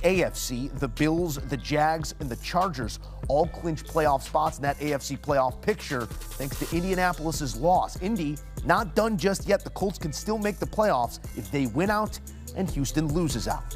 AFC, the Bills, the Jags, and the Chargers all clinch playoff spots in that AFC playoff picture thanks to Indianapolis's loss. Indy not done just yet. The Colts can still make the playoffs if they win out and Houston loses out.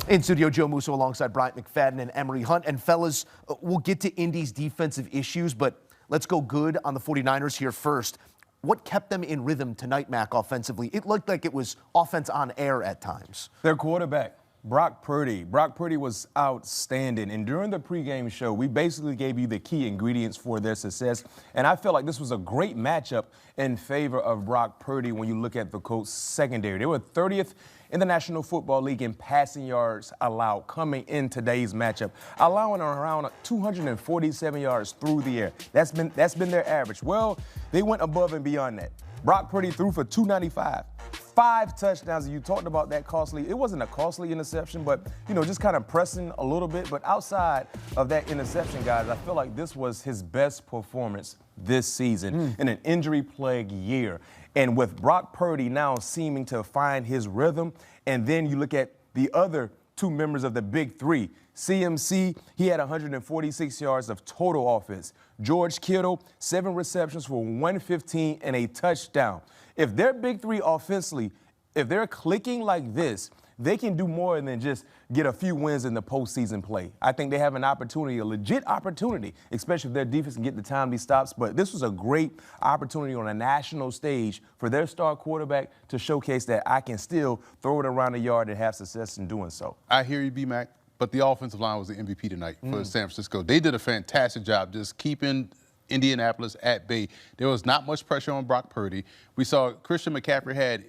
In studio, Joe Musso alongside Bryant McFadden and Emery Hunt. And fellas, we'll get to Indy's defensive issues, but let's go good on the 49ers here first. What kept them in rhythm tonight, Mac, offensively? It looked like it was offense on air at times. Their quarterback, Brock Purdy. Brock Purdy was outstanding. And during the pregame show, we basically gave you the key ingredients for their success. And I felt like this was a great matchup in favor of Brock Purdy when you look at the Colts secondary. They were 30th in the National Football League in passing yards allowed coming in today's matchup, allowing around 247 yards through the air. That's been their average. Well, they went above and beyond that. Brock Purdy threw for 295. 5 touchdowns. You talked about that costly. It wasn't a costly interception, but, just kind of pressing a little bit. But outside of that interception, guys, I feel like this was his best performance this season in an injury-plagued year. And with Brock Purdy now seeming to find his rhythm, and then you look at the other 2 members of the big 3. CMC, he had 146 yards of total offense. George Kittle, 7 receptions for 115 and a touchdown. If their big 3 offensively, if they're clicking like this, they can do more than just get a few wins in the postseason play. I think they have an opportunity, a legit opportunity, especially if their defense can get the timely stops. But this was a great opportunity on a national stage for their star quarterback to showcase that I can still throw it around the yard and have success in doing so. I hear you, B-Mac, but the offensive line was the MVP tonight for San Francisco. They did a fantastic job just keeping Indianapolis at bay. There was not much pressure on Brock Purdy. We saw Christian McCaffrey had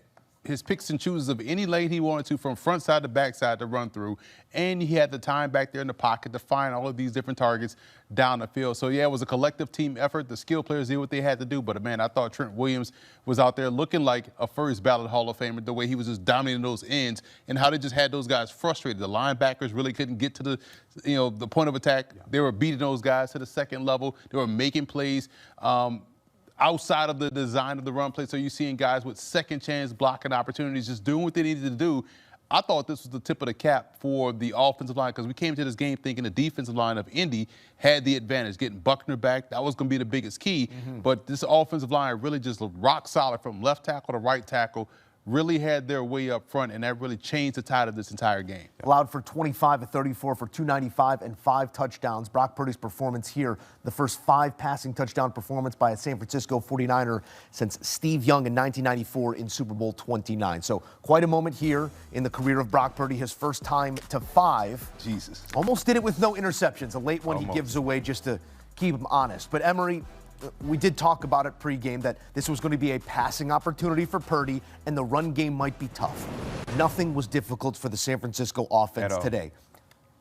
his picks and chooses of any lane he wanted to, from front side to back side, to run through. And he had the time back there in the pocket to find all of these different targets down the field. So, yeah, it was a collective team effort. The skill players did what they had to do. But, man, I thought Trent Williams was out there looking like a first ballot Hall of Famer, the way he was just dominating those ends and how they just had those guys frustrated. The linebackers really couldn't get to the point of attack. They were beating those guys to the second level. They were making plays outside of the design of the run play. So you're seeing guys with second chance blocking opportunities, just doing what they needed to do. I thought this was the tip of the cap for the offensive line, because we came to this game thinking the defensive line of Indy had the advantage, getting Buckner back. That was going to be the biggest key. But this offensive line really just looked rock solid from left tackle to right tackle. Really had their way up front, and that really changed the tide of this entire game. Allowed for 25 of 34 for 295 and 5 touchdowns. Brock Purdy's performance here, the first 5 passing touchdown performance by a San Francisco 49er since Steve Young in 1994 in Super Bowl 29. So quite a moment here in the career of Brock Purdy, his first time to 5. Jesus. Almost did it with no interceptions. A late one he gives away just to keep him honest. But Emery, we did talk about it pregame that this was going to be a passing opportunity for Purdy, and the run game might be tough. Nothing was difficult for the San Francisco offense today.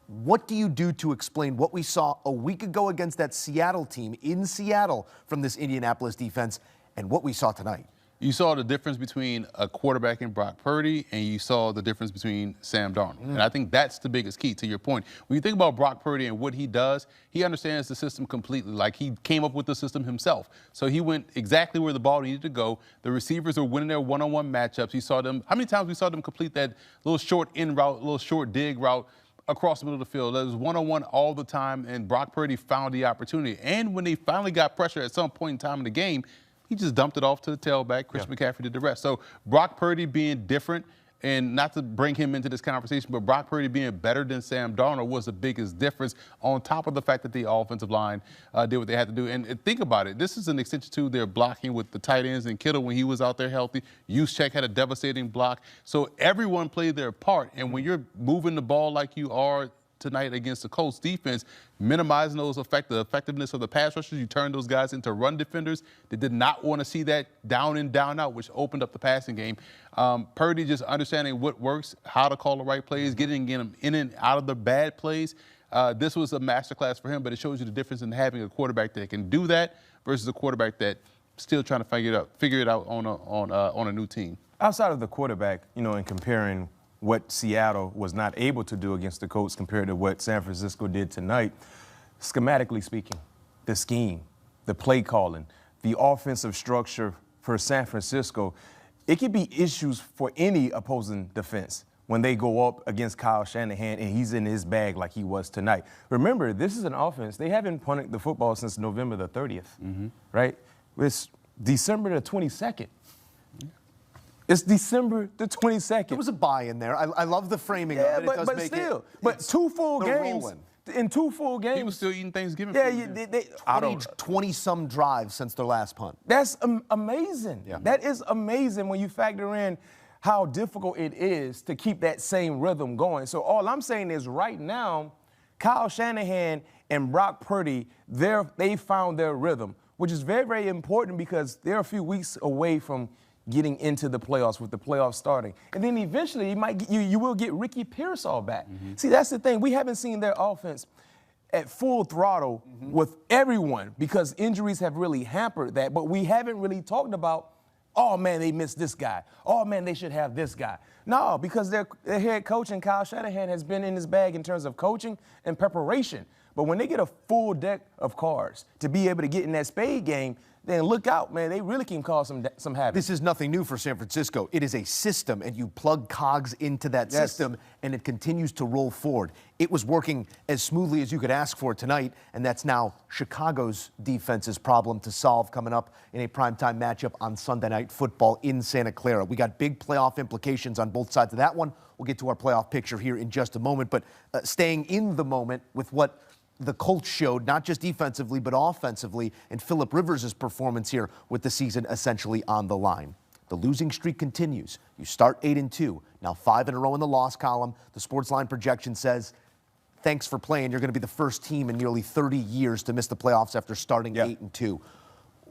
What do you do to explain what we saw a week ago against that Seattle team in Seattle from this Indianapolis defense and what we saw tonight? You saw the difference between a quarterback in Brock Purdy, and you saw the difference between Sam Darnold. And I think that's the biggest key to your point. When you think about Brock Purdy and what he does, he understands the system completely. Like, he came up with the system himself. So he went exactly where the ball needed to go. The receivers are winning their one-on-one matchups. You saw them. How many times we saw them complete that little short in route, little short dig route across the middle of the field? That was one-on-one all the time, and Brock Purdy found the opportunity. And when they finally got pressure at some point in time in the game, he just dumped it off to the tailback. Christian McCaffrey did the rest. So Brock Purdy being different, and not to bring him into this conversation, but Brock Purdy being better than Sam Darnold was the biggest difference, on top of the fact that the offensive line did what they had to do. And think about it. This is an extension to their blocking with the tight ends and Kittle when he was out there healthy. Juszczyk had a devastating block. So everyone played their part. And when you're moving the ball like you are tonight against the Colts defense, minimizing the effectiveness of the pass rushers, you turn those guys into run defenders. They did not want to see that down and down out, which opened up the passing game. Purdy just understanding what works, how to call the right plays, getting him in and out of the bad plays. This was a masterclass for him, but it shows you the difference in having a quarterback that can do that versus a quarterback that still trying to figure it out on a new team. Outside of the quarterback, and comparing what Seattle was not able to do against the Colts compared to what San Francisco did tonight, schematically speaking, the scheme, the play calling, the offensive structure for San Francisco, it could be issues for any opposing defense when they go up against Kyle Shanahan and he's in his bag like he was tonight. Remember, this is an offense. They haven't punted the football since November the 30th, right? It's December the 22nd. It's December the 22nd. There was a bye in there. I love the framing of it. But still, two full games. Rolling. In 2 full games. He was still eating Thanksgiving food. Yeah, 20-some drives since their last punt. That's amazing. Yeah. That is amazing when you factor in how difficult it is to keep that same rhythm going. So all I'm saying is right now, Kyle Shanahan and Brock Purdy, they found their rhythm, which is very, very important because they're a few weeks away from getting into the playoffs with the playoffs starting. And then eventually you will get Ricky Pearsall back. See, that's the thing. We haven't seen their offense at full throttle with everyone because injuries have really hampered that. But we haven't really talked about, oh, man, they missed this guy. Oh, man, they should have this guy. No, because their head coach and Kyle Shanahan has been in his bag in terms of coaching and preparation. But when they get a full deck of cards to be able to get in that spade game, then look out, man. They really can cause some havoc. This is nothing new for San Francisco. It is a system, and you plug cogs into that system, and it continues to roll forward. It was working as smoothly as you could ask for tonight, and that's now Chicago's defense's problem to solve coming up in a primetime matchup on Sunday Night Football in Santa Clara. We got big playoff implications on both sides of that one. We'll get to our playoff picture here in just a moment, but staying in the moment with what the Colts showed, not just defensively, but offensively, and Phillip Rivers' performance here with the season essentially on the line. The losing streak continues. You start 8-2, now 5 in a row in the loss column. The Sportsline projection says, thanks for playing. You're going to be the first team in nearly 30 years to miss the playoffs after starting 8-2.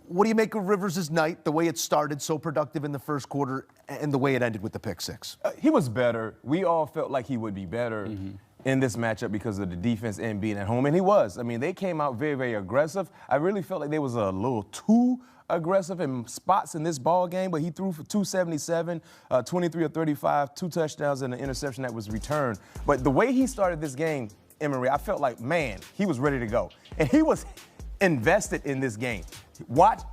What do you make of Rivers' night, the way it started, so productive in the first quarter, and the way it ended with the pick six? He was better. We all felt like he would be better in this matchup because of the defense and being at home, and he was. I mean, they came out very, very aggressive. I really felt like they was a little too aggressive in spots in this ball game, but he threw for 277, 23 of 35, 2 touchdowns and an interception that was returned. But the way he started this game, Emery, I felt like, man, he was ready to go. And he was invested in this game.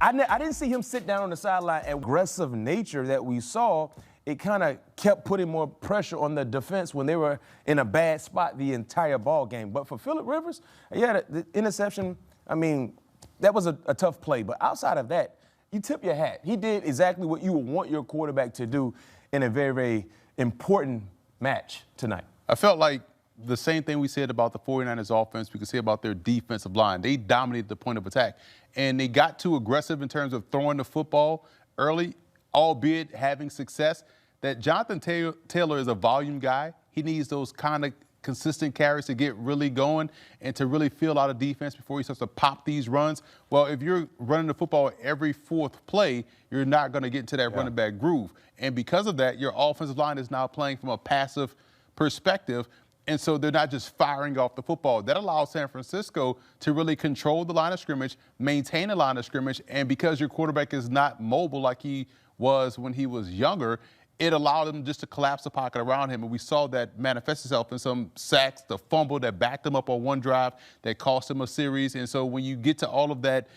I didn't see him sit down on the sideline. Aggressive nature that we saw, it kind of kept putting more pressure on the defense when they were in a bad spot the entire ball game. But for Phillip Rivers, the interception, I mean, that was a tough play. But outside of that, you tip your hat. He did exactly what you would want your quarterback to do in a very, very important match tonight. I felt like the same thing we said about the 49ers offense, we could say about their defensive line. They dominated the point of attack. And they got too aggressive in terms of throwing the football early, albeit having success. That Jonathan Taylor is a volume guy. He needs those kind of consistent carries to get really going and to really feel out of defense before he starts to pop these runs. Well, if you're running the football every fourth play, you're not going to get into that running back groove. And because of that, your offensive line is now playing from a passive perspective. And so they're not just firing off the football. That allows San Francisco to really control the line of scrimmage, maintain the line of scrimmage, and because your quarterback is not mobile like he was when he was younger, it allowed them just to collapse the pocket around him. And we saw that manifest itself in some sacks, the fumble that backed him up on one drive that cost him a series. And so when you get to all of that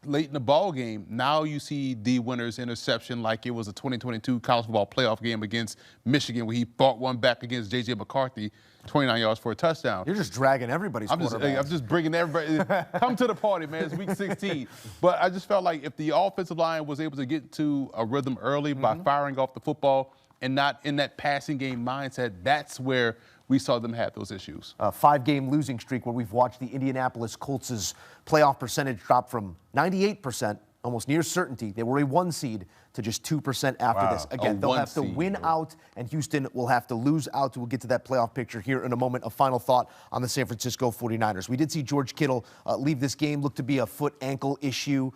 late in the ball game, now you see D. Winter's interception like it was a 2022 college football playoff game against Michigan where he fought one back against J.J. McCarthy, 29 yards for a touchdown. You're just dragging everybody's quarterback. I'm just bringing everybody. Come to the party, man. It's week 16. But I just felt like if the offensive line was able to get to a rhythm early by firing off the football and not in that passing game mindset, that's where we saw them have those issues. A 5-game losing streak where we've watched the Indianapolis Colts' playoff percentage drop from 98%, almost near certainty. They were a 1 seed to just 2% after this. Again, they'll have to win out, and Houston will have to lose out. We'll get to that playoff picture here in a moment. A final thought on the San Francisco 49ers. We did see George Kittle leave this game, looked to be a foot-ankle issue.